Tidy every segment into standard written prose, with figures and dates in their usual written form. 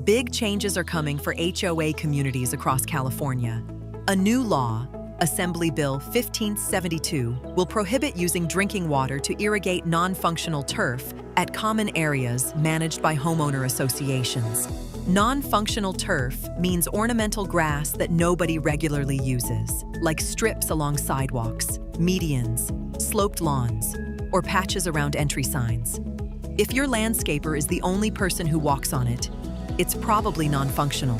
Big changes are coming for HOA communities across California. A new law, Assembly Bill 1572, will prohibit using drinking water to irrigate non-functional turf at common areas managed by homeowner associations. Non-functional turf means ornamental grass that nobody regularly uses, like strips along sidewalks, medians, sloped lawns, or patches around entry signs. If your landscaper is the only person who walks on it, it's probably non-functional.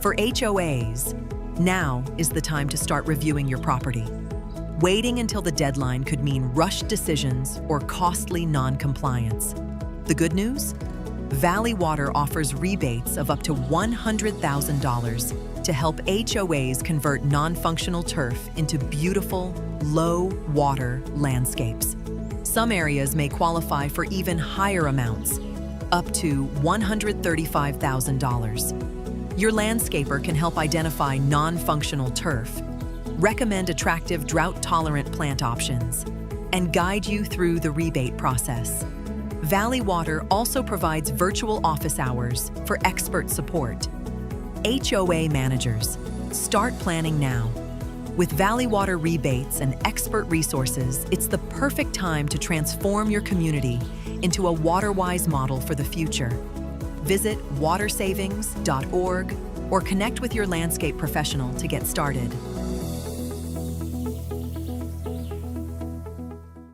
For HOAs, now is the time to start reviewing your property. Waiting until the deadline could mean rushed decisions or costly non-compliance. The good news? Valley Water offers rebates of up to $100,000 to help HOAs convert non-functional turf into beautiful, low-water landscapes. Some areas may qualify for even higher amounts, up to $135,000. Your landscaper can help identify non-functional turf, recommend attractive drought-tolerant plant options, and guide you through the rebate process. Valley Water also provides virtual office hours for expert support. HOA managers, start planning now. With Valley Water rebates and expert resources, it's the perfect time to transform your community into a water-wise model for the future. Visit watersavings.org or connect with your landscape professional to get started.